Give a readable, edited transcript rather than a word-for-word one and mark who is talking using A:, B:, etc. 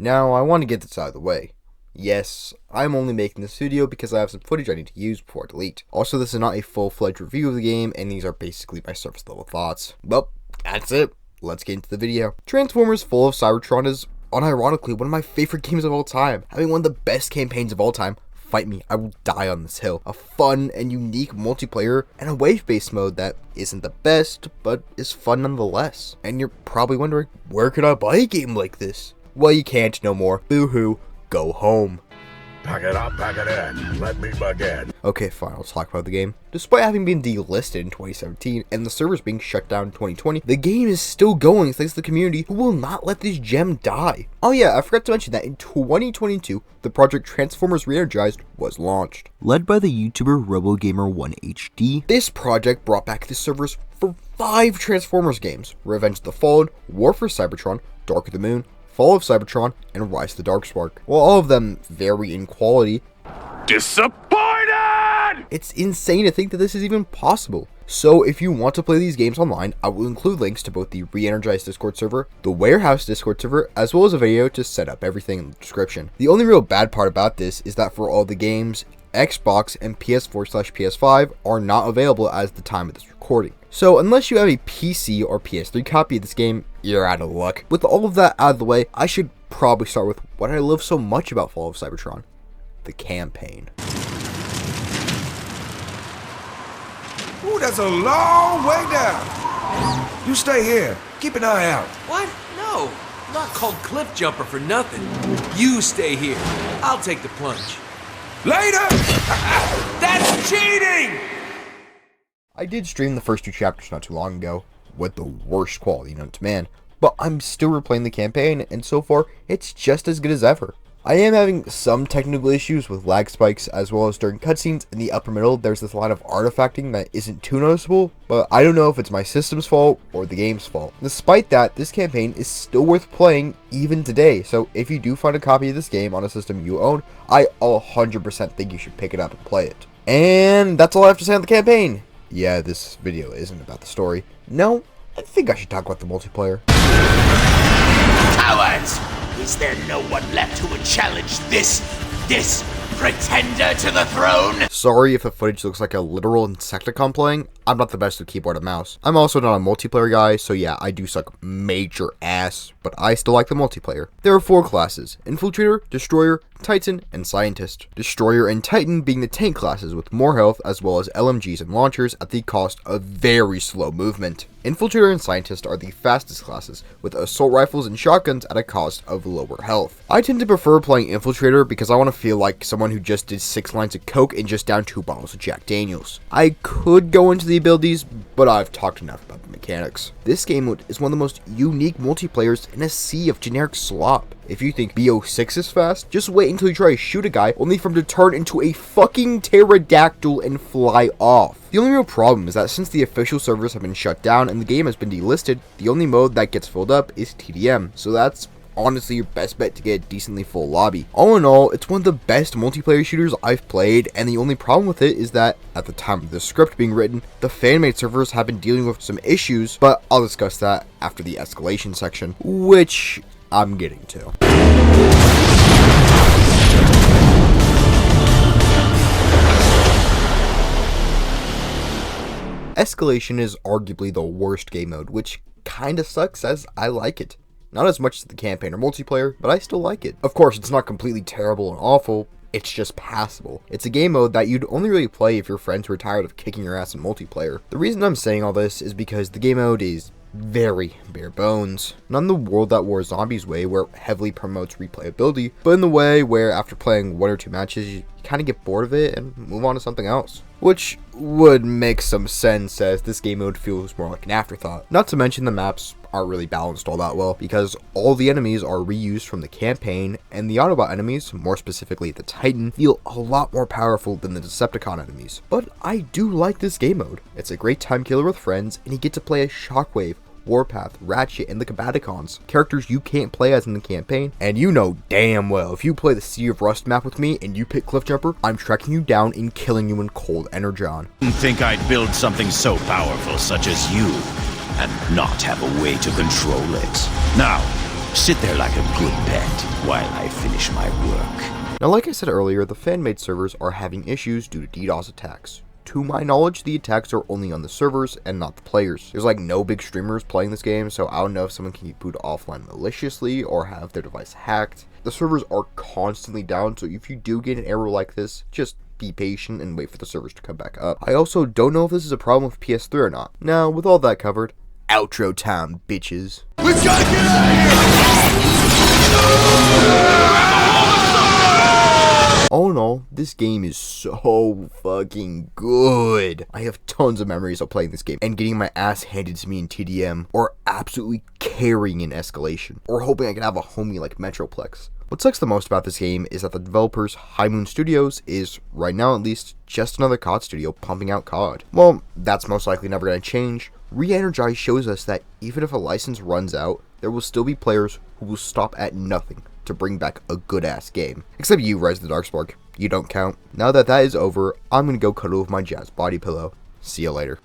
A: Now, I want to get this out of the way. Yes, I'm only making this video because I have some footage I need to use before I delete. Also, this is not a full-fledged review of the game, and these are basically my surface level thoughts. Well, that's it. Let's get into the video. Transformers Fall of Cybertron is, unironically, one of my favorite games of all time. Having one of the best campaigns of all time. Fight me, I will die on this hill. A fun and unique multiplayer and a wave-based mode that isn't the best, but is fun nonetheless. And you're probably wondering, where can I buy a game like this? Well, you can't no more. Boo-hoo. Go home.
B: Pack it up, pack it in. Let me begin.
A: Okay, fine, I'll talk about the game. Despite having been delisted in 2017 and the servers being shut down in 2020, the game is still going thanks to the community who will not let this gem die. Oh yeah, I forgot to mention that in 2022, the project Transformers Re-Energized was launched. Led by the YouTuber RoboGamer1HD, this project brought back the servers for 5 Transformers games: Revenge of the Fallen, War for Cybertron, Dark of the Moon, Fall of Cybertron, and Rise to the Darkspark. While all of them vary in quality,
B: Disappointed!
A: It's insane to think that this is even possible. So if you want to play these games online, I will include links to both the Re-Energized Discord server, the Warehouse Discord server, as well as a video to set up everything in the description. The only real bad part about this is that for all the games, Xbox and PS4/PS5 are not available as the time of this recording. So unless you have a PC or PS3 copy of this game, you're out of luck. With all of that out of the way, I should probably start with what I love so much about Fall of Cybertron: the campaign.
C: Ooh, that's a long way down. You stay here. Keep an eye out.
D: What? No. I'm not called Cliff Jumper for nothing. You stay here. I'll take the plunge.
C: Later!
D: That's cheating!
A: I did stream the first 2 chapters not too long ago, with the worst quality known to man, but I'm still replaying the campaign, and so far, it's just as good as ever. I am having some technical issues with lag spikes, as well as during cutscenes. In the upper middle, there's this line of artifacting that isn't too noticeable, but I don't know if it's my system's fault or the game's fault. Despite that, this campaign is still worth playing even today, so if you do find a copy of this game on a system you own, I 100% think you should pick it up and play it. And that's all I have to say on the campaign. Yeah, this video isn't about the story. No, I think I should talk about the multiplayer.
E: Cowards! Is there no one left who would challenge this pretender to the throne?
A: Sorry if the footage looks like a literal Insecticon playing. I'm not the best with keyboard and mouse. I'm also not a multiplayer guy, so yeah, I do suck major ass, but I still like the multiplayer. There are 4 classes: Infiltrator, Destroyer, Titan, and Scientist. Destroyer and Titan being the tank classes with more health, as well as LMGs and launchers at the cost of very slow movement. Infiltrator and Scientist are the fastest classes, with assault rifles and shotguns at a cost of lower health. I tend to prefer playing Infiltrator because I want to feel like someone who just did 6 lines of coke and just downed 2 bottles of Jack Daniels. I could go into the abilities, but I've talked enough about the mechanics. This game mode is one of the most unique multiplayers in a sea of generic slop. If you think BO6 is fast, just wait until you try to shoot a guy only for him to turn into a fucking pterodactyl and fly off. The only real problem is that since the official servers have been shut down and the game has been delisted, the only mode that gets filled up is TDM, so that's honestly your best bet to get a decently full lobby. All in all, it's one of the best multiplayer shooters I've played, and the only problem with it is that at the time of the script being written, the fan-made servers have been dealing with some issues, but I'll discuss that after the escalation section, which I'm getting to. Escalation is arguably the worst game mode, which kinda sucks as I like it. Not as much as the campaign or multiplayer, but I still like it. Of course, it's not completely terrible and awful, it's just passable. It's a game mode that you'd only really play if your friends were tired of kicking your ass in multiplayer. The reason I'm saying all this is because the game mode is very bare bones. Not in the World at War Zombies way, where it heavily promotes replayability, but in the way where after playing 1 or 2 matches, you kind of get bored of it and move on to something else. Which would make some sense, as this game mode feels more like an afterthought. Not to mention the maps aren't really balanced all that well, because all the enemies are reused from the campaign, and the Autobot enemies, more specifically the Titan, feel a lot more powerful than the Decepticon enemies. But I do like this game mode. It's a great time killer with friends, and you get to play as Shockwave, Warpath, Ratchet, and the Combaticons, characters you can't play as in the campaign. And you know damn well, if you play the Sea of Rust map with me and you pick Cliffjumper, I'm tracking you down and killing you in cold energon.
E: Think I'd build something so powerful such as you and not have a way to control it. Now, Sit there like a good pet while I finish my work.
A: Now, like I said earlier, the fan-made servers are having issues due to DDoS attacks. To my knowledge, the attacks are only on the servers and not the players. There's like no big streamers playing this game, so I don't know if someone can get booted offline maliciously or have their device hacked. The servers are constantly down, so if you do get an error like this, just be patient and wait for the servers to come back up. I also don't know if this is a problem with PS3 or not. Now, with all that covered, outro time, bitches.
B: We gotta get out of here!
A: All in all, this game is so fucking good. I have tons of memories of playing this game and getting my ass handed to me in TDM, or absolutely carrying in escalation, or hoping I could have a homie like Metroplex. What sucks the most about this game is that the developers, High Moon Studios, is, right now at least, just another COD studio pumping out COD. Well, that's most likely never going to change. Re-Energize shows us that even if a license runs out, there will still be players who will stop at nothing to bring back a good-ass game. Except you, Rise of the Darkspark. You don't count. Now that that is over, I'm gonna go cuddle with my jazz body pillow. See you later.